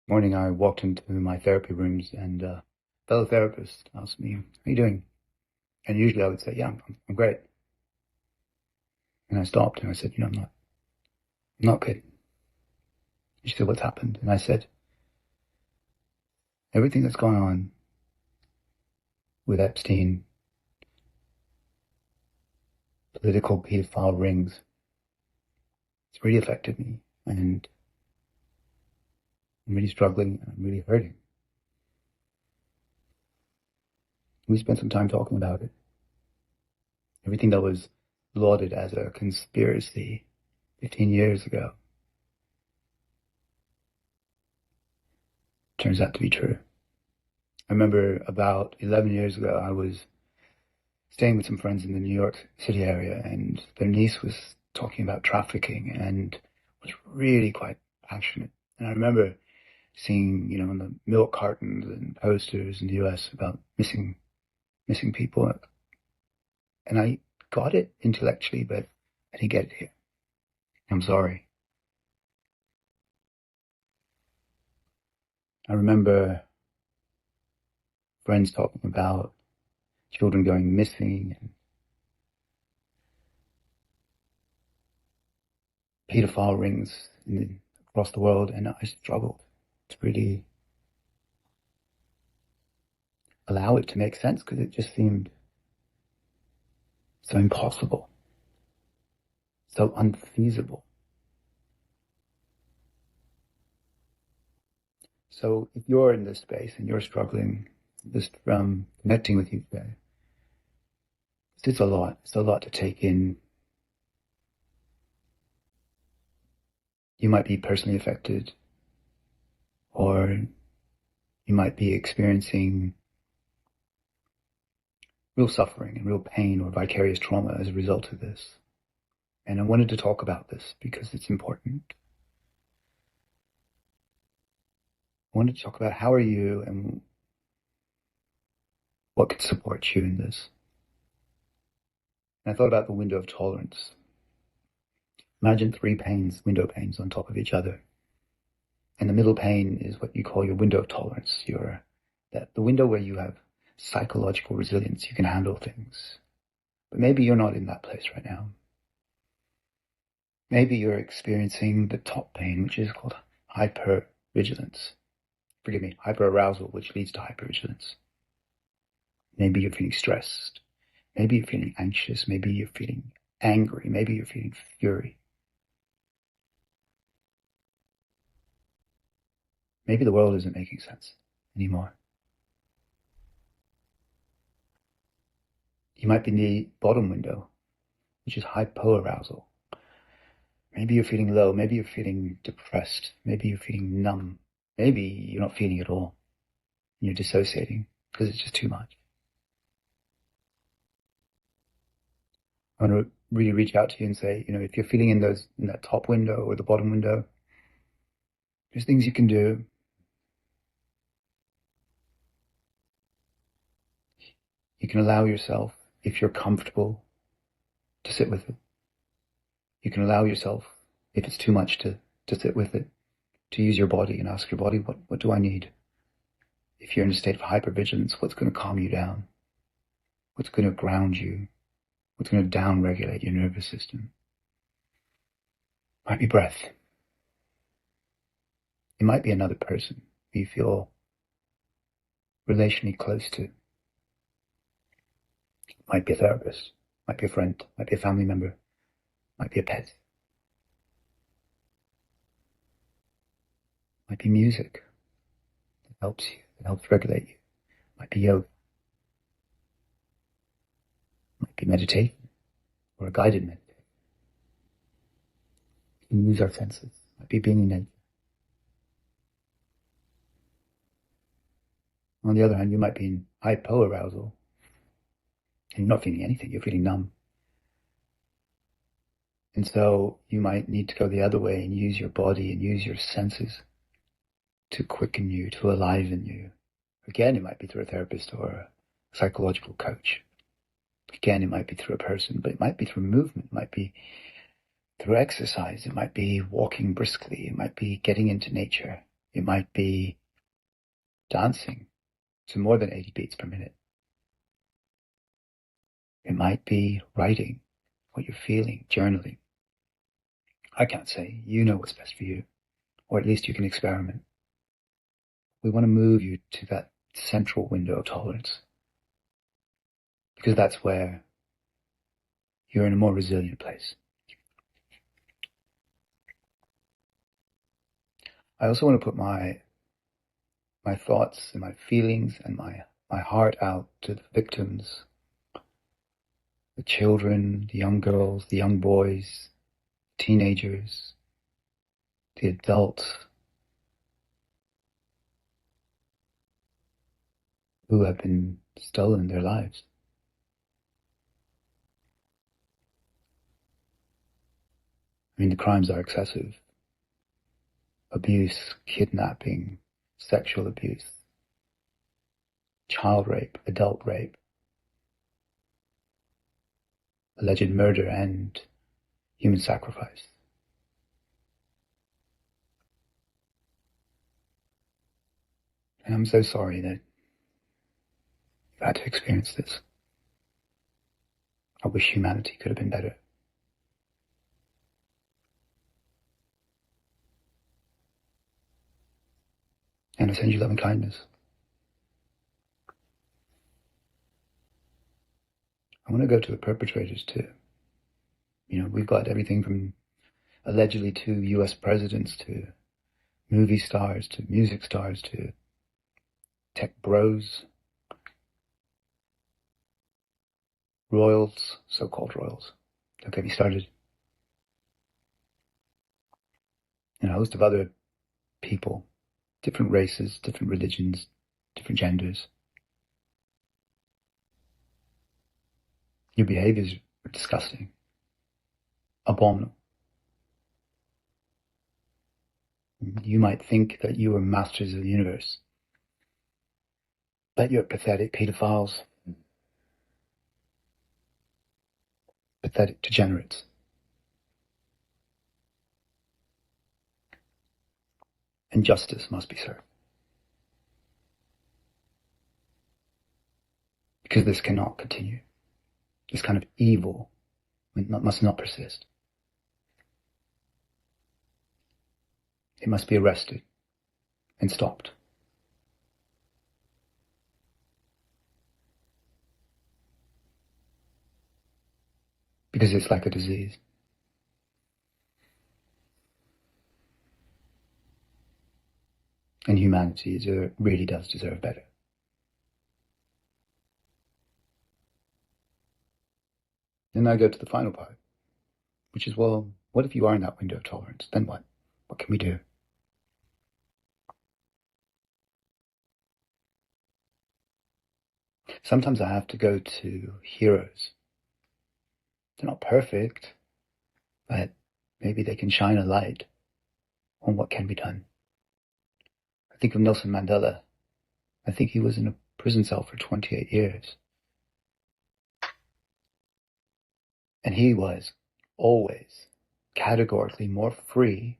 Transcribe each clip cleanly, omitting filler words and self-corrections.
Morning, I walked into my therapy rooms and a fellow therapist asked me, "How are you doing?" And usually I would say, "Yeah, I'm great." And I stopped and I said, I'm not good." And she said, "What's happened?" And I said, "Everything that's gone on with Epstein, political pedophile rings, it's really affected me. And I'm really struggling and I'm really hurting." We spent some time talking about it. Everything that was lauded as a conspiracy 15 years ago turns out to be true. I remember about 11 years ago, I was staying with some friends in the New York City area, and their niece was talking about trafficking and was really quite passionate. And I remember seeing, on the milk cartons and posters in the US about missing people. And I got it intellectually, but I didn't get it here. I'm sorry. I remember friends talking about children going missing and pedophile rings across the world, and I struggled to really allow it to make sense because it just seemed so impossible, so unfeasible. So if you're in this space and you're struggling just from connecting with you today, it's a lot. It's a lot to take in. You might be personally affected, or you might be experiencing real suffering and real pain or vicarious trauma as a result of this. And I wanted to talk about this because it's important. I wanted to talk about how are you and what could support you in this. And I thought about the window of tolerance. Imagine three window panes on top of each other. And the middle pane is what you call your window of tolerance. The window where you have psychological resilience, you can handle things. But maybe you're not in that place right now. Maybe you're experiencing the top pane, which is called hypervigilance. Forgive me, hyperarousal, which leads to hypervigilance. Maybe you're feeling stressed. Maybe you're feeling anxious. Maybe you're feeling angry. Maybe you're feeling fury. Maybe the world isn't making sense anymore. You might be in the bottom window, which is hypoarousal. Maybe you're feeling low. Maybe you're feeling depressed. Maybe you're feeling numb. Maybe you're not feeling it all. You're dissociating because it's just too much. I want to really reach out to you and say, if you're feeling in that top window or the bottom window, there's things you can do. You can allow yourself, if you're comfortable, to sit with it. You can allow yourself, if it's too much to sit with it, to use your body and ask your body, what do I need? If you're in a state of hypervigilance, what's going to calm you down? What's going to ground you? What's going to down-regulate your nervous system? Might be breath. It might be another person who you feel relationally close to. It might be a therapist, might be a friend, might be a family member, might be a pet. Might be music that helps you, that helps regulate you. Might be yoga. Might be meditation or a guided meditation. We can use our senses. Might be being in nature. On the other hand, you might be in hypoarousal and you're not feeling anything. You're feeling numb. And so you might need to go the other way and use your body and use your senses to quicken you, to enliven you. Again, it might be through a therapist or a psychological coach. Again, it might be through a person, but it might be through movement. It might be through exercise. It might be walking briskly. It might be getting into nature. It might be dancing to more than 80 beats per minute. It might be writing what you're feeling, journaling. I can't say. You know what's best for you, or at least you can experiment. We want to move you to that central window of tolerance, because that's where you're in a more resilient place. I also want to put my thoughts and my feelings and my heart out to the victims, the children, the young girls, the young boys, teenagers, the adults who have been stolen their lives. I mean, the crimes are excessive. Abuse, kidnapping, sexual abuse, child rape, adult rape, alleged murder, and human sacrifice. And I'm so sorry that you've had to experience this. I wish humanity could have been better. And I send you love and kindness. I want to go to the perpetrators too. You know, we've got everything from allegedly to US presidents to movie stars to music stars to tech bros, royals, so-called royals. Don't get me started. And a host of other people, different races, different religions, different genders. Your behaviors are disgusting, abominable. You might think that you are masters of the universe, but you're pathetic pedophiles, pathetic degenerates. And justice must be served. Because this cannot continue. This kind of evil must not persist. It must be arrested and stopped. Because it's like a disease. And humanity really does deserve better. Then I go to the final part, which is, well, what if you are in that window of tolerance? Then what? What can we do? Sometimes I have to go to heroes. They're not perfect, but maybe they can shine a light on what can be done. I think of Nelson Mandela. I think he was in a prison cell for 28 years. And he was always categorically more free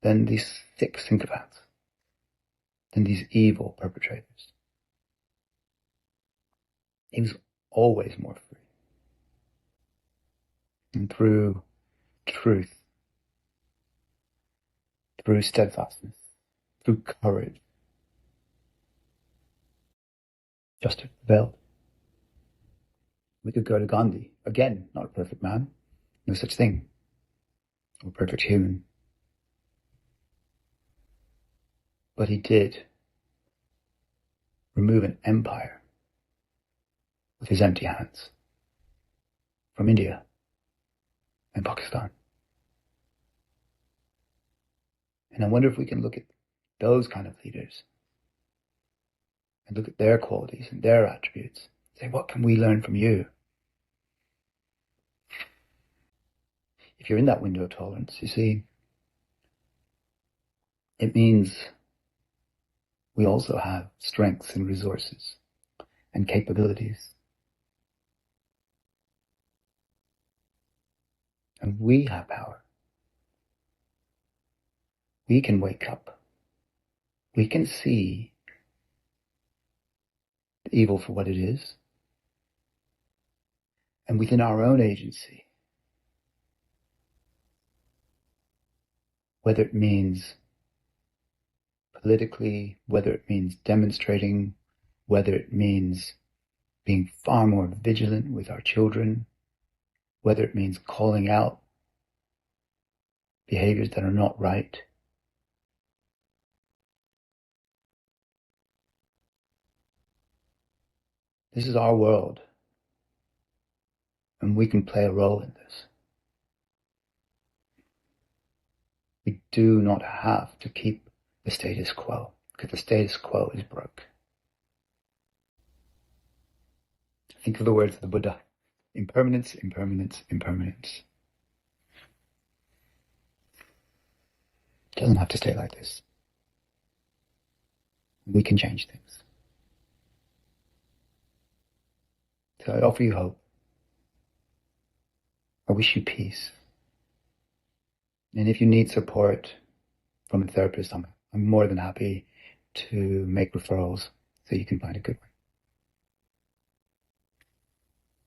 than these sick sycophants, than these evil perpetrators. He was always more free. And through truth, through steadfastness, through courage, justice prevailed. We could go to Gandhi. Again, not a perfect man. No such thing. No perfect human. But he did remove an empire with his empty hands from India and Pakistan. And I wonder if we can look at those kind of leaders and look at their qualities and their attributes. Say, what can we learn from you? If you're in that window of tolerance, you see, it means we also have strengths and resources and capabilities. And we have power. We can wake up we can see the evil for what it is, and within our own agency, whether it means politically, whether it means demonstrating, whether it means being far more vigilant with our children, whether it means calling out behaviors that are not right. This is our world, and we can play a role in this. We do not have to keep the status quo, because the status quo is broke. Think of the words of the Buddha. Impermanence, impermanence, impermanence. It doesn't have to stay like this. We can change things. So I offer you hope. I wish you peace. And if you need support from a therapist, I'm more than happy to make referrals so you can find a good one.